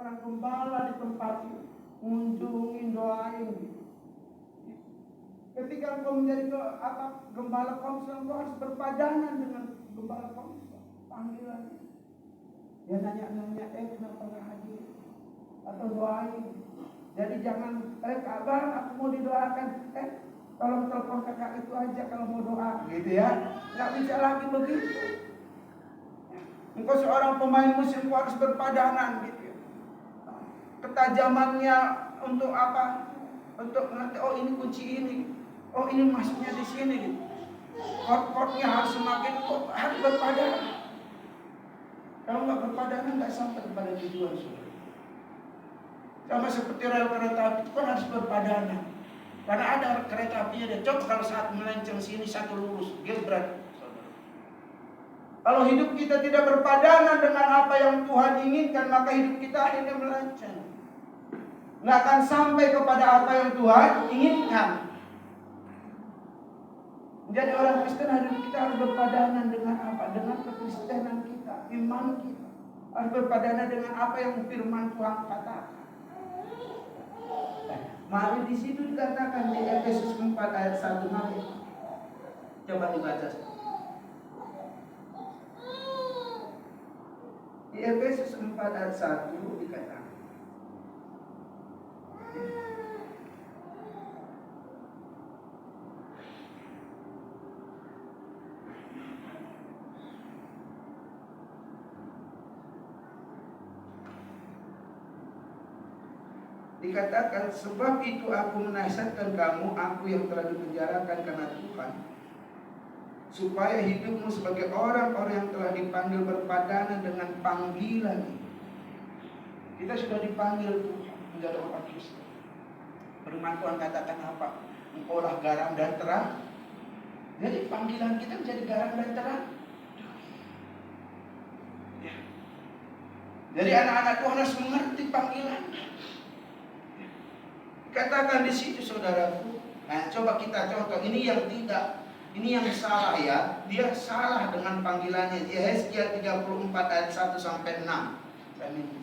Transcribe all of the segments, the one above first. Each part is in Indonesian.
seorang gembala di tempat kunjungin, doain. Ketika engkau menjadi gembala komsel, engkau harus berpadanan dengan gembala komsel. Panggilannya. Dia nanya, kenapa nggak hadir? Atau doain. Jadi jangan, kabar aku mau didoakan. Tolong telepon kakak itu aja kalau mau doa, gitu ya. Nggak bisa lagi begitu. Engkau seorang pemain musik, engkau harus berpadanan, gitu. Ketajamannya untuk apa? Untuk ngerti, oh ini kunci ini, oh ini masuknya di sini, gitu. Chord-chordnya harus semakin, harus berpadanan. Kalau nggak berpadanan, nggak sampai kepada tujuan, saudara. Sama seperti rel kereta api itu kan harus berpadanan. Karena ada kereta apinya, dia coba kalau saat melenceng sini satu lurus, gebrak. Kalau hidup kita tidak berpadanan dengan apa yang Tuhan inginkan, maka hidup kita akhirnya melenceng. Nggak akan sampai kepada apa yang Tuhan inginkan. Jadi orang Kristen hidup kita harus berpadanan dengan apa? Dengan kekristenan kita, iman kita. Harus berpadanan dengan apa yang firman Tuhan katakan. Mari di situ dikatakan di Efesus 4 ayat 1, mari. Coba dibaca. Di Efesus 4 ayat 1 dikatakan. Dikatakan, sebab itu aku menasihatkan kamu, aku yang telah dipenjarakan karena Tuhan, supaya hidupmu sebagai orang-orang yang telah dipanggil berpadanan dengan panggilan. Kita sudah dipanggil Tuhan menjadi orang Kristen. Firman Tuhan katakan apa? Engkaulah garam dan terang. Jadi panggilan kita menjadi garam dan terang. Jadi anak-anak Tuhan harus mengerti panggilan. Katakan di situ, saudaraku. Nah, coba kita contoh. Ini yang tidak, ini yang salah ya. Dia salah dengan panggilannya. Yesaya 34 ayat 1 sampai 6. Saya minta.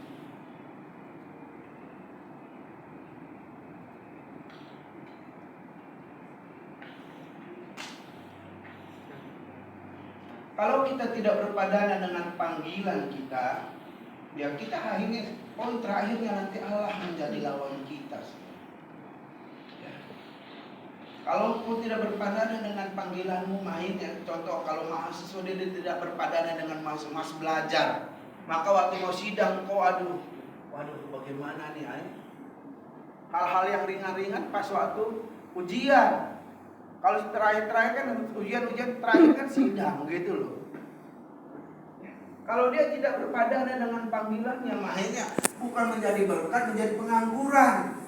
Kalau kita tidak berpadanan dengan panggilan kita, ya kita akhirnya, poin terakhirnya nanti Allah menjadi lawan kita. Kalau kau tidak berpadanan dengan panggilanmu, mainnya contoh kalau mahasiswa dia tidak berpadanan dengan mahasiswa belajar, maka waktu mau sidang kau waduh bagaimana nih hal-hal yang ringan-ringan pas waktu ujian. Kalau terakhir kan ujian terakhir kan sidang gitu loh. Kalau dia tidak berpadanan dengan panggilannya, mainnya bukan menjadi berkat, menjadi pengangguran.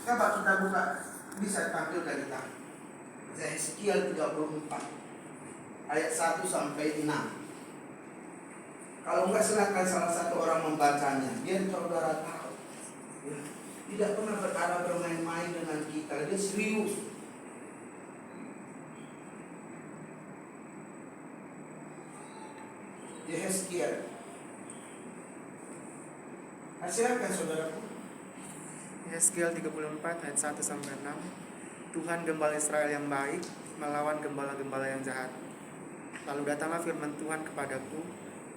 Coba kita buka, bisa tampil dari kita. Yeskiel 34 ayat 1 sampai 6. Kalau enggak silakan salah satu orang membacanya, biar saudara tahu. Ya, tidak pernah berada bermain-main dengan kita, dia serius. Yeskiel. Silakan saudaraku. Yeskiel 34 ayat 1 sampai 6. Tuhan gembala Israel yang baik melawan gembala-gembala yang jahat. Lalu datanglah firman Tuhan kepadaku,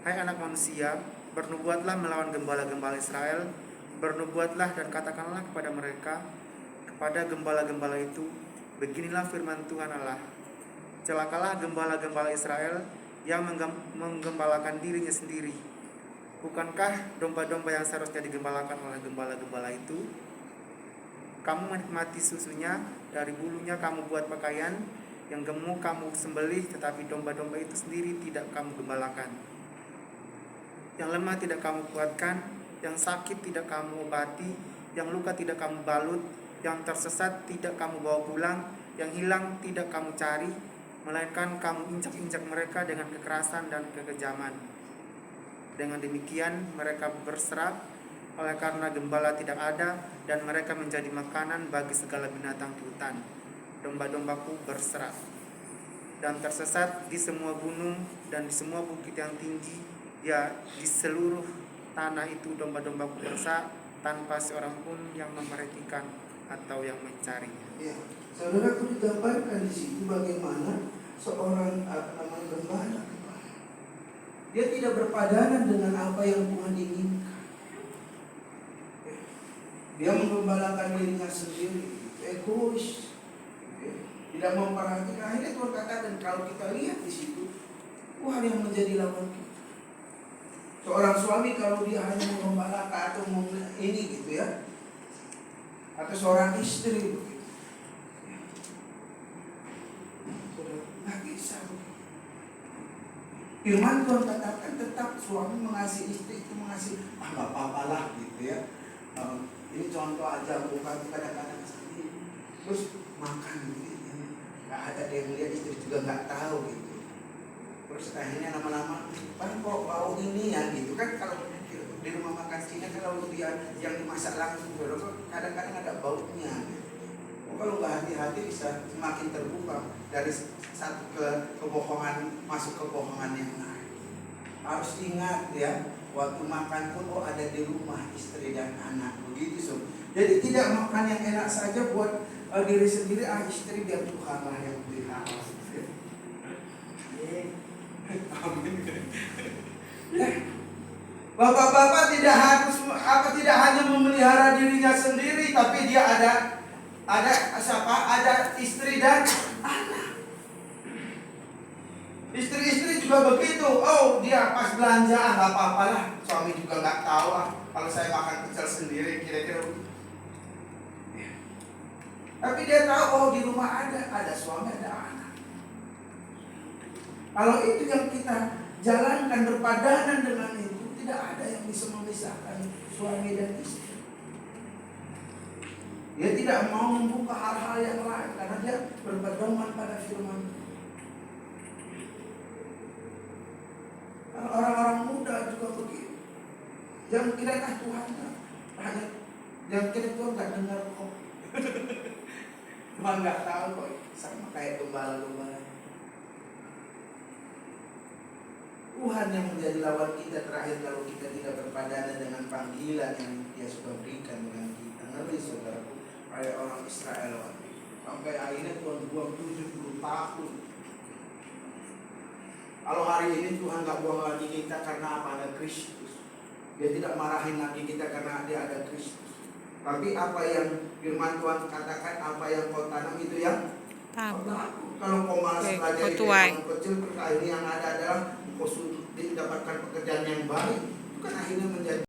hai anak manusia, bernubuatlah melawan gembala-gembala Israel, bernubuatlah dan katakanlah kepada mereka, kepada gembala-gembala itu, beginilah firman Tuhan Allah. Celakalah gembala-gembala Israel yang menggembalakan dirinya sendiri. Bukankah domba-domba yang seharusnya digembalakan oleh gembala-gembala itu? Kamu menikmati susunya, dari bulunya kamu buat pakaian, yang gemuk kamu sembelih, tetapi domba-domba itu sendiri tidak kamu gembalakan. Yang lemah tidak kamu kuatkan, yang sakit tidak kamu obati, yang luka tidak kamu balut, yang tersesat tidak kamu bawa pulang, yang hilang tidak kamu cari, melainkan kamu injak-injak mereka dengan kekerasan dan kekejaman. Dengan demikian mereka berserak, oleh karena gembala tidak ada, dan mereka menjadi makanan bagi segala binatang di hutan. Domba-dombaku berserak dan tersesat di semua gunung dan di semua bukit yang tinggi, Ya, di seluruh tanah itu domba-dombaku bersa tanpa seorang pun yang memperhatikan atau yang mencarinya. Ya, saudaraku, digambarkan di situ bagaimana seorang gembala. Dia tidak berpadanan dengan apa yang Tuhan inginkan. Dia menggembalakan dirinya sendiri, egois, tidak memperhatikan. Akhirnya Tuhan katakan, kalau kita lihat di situ, Tuhan yang menjadi lawan kita. Seorang suami kalau dia hanya menggembalakan atau ini gitu ya, atau seorang istri begitu, nggak bisa. Firman Tuhan katakan tetap suami mengasihi istri itu mengasihi, nggak apa-apa lah gitu ya. Ini contoh aja, bukan kadang-kadang sendiri. Terus makan gitu, nggak ada yang lihat, istri juga nggak tahu gitu. Terus akhirnya lama-lama, kan kok bau ini ya gitu kan. Kalau di rumah makan Cina kalau dia yang dimasak langsung, kadang-kadang ada baunya. Kalau nggak hati-hati bisa semakin terbuka dari satu kebohongan masuk ke kebohongan yang lain. Harus ingat ya, waktu makan pun ada di rumah istri dan anak begitu. So. Jadi tidak makan yang enak saja buat diri sendiri, istri biar Tuhan lah yang pelihara. Bapak-bapak tidak harus tidak hanya memelihara dirinya sendiri, tapi dia ada istri dan anak. Istri-istri juga begitu. Oh, dia pas belanja, nggak apa-apa lah. Suami juga nggak tahu lah. Kalau saya makan pecel sendiri, kira-kira begitu. Tapi dia tahu, oh di rumah ada suami, ada anak. Kalau itu yang kita jalankan berpadanan dengan itu, tidak ada yang bisa memisahkan suami dan istri. Dia tidak mau membuka hal-hal yang lain karena dia berpedoman pada firman. Orang-orang muda juga begitu. Jangan kira Tuhan hanya, jangan kira Tuhan nggak dengar kok. Tuhan nggak tahu kok, sama kayak gembala-gembala. Tuhan yang menjadi lawan kita terakhir kalau kita tidak berpadanan dengan panggilan yang Dia sudah berikan dengan kita. Nanti saudaraku, kayak orang Israel sampai akhirnya Tuhan buang 70 tahun. Kalau hari ini Tuhan gak buang lagi kita karena apa? Ada Kristus. Dia tidak marahin lagi kita karena dia ada Kristus. Tapi apa yang firman Tuhan katakan, apa yang kau tanam itu yang kau lakukan. Kalau kau malas belajar itu yang kecil, terus akhirnya yang ada adalah kau dapatkan pekerjaan yang baik, itu kan akhirnya menjadi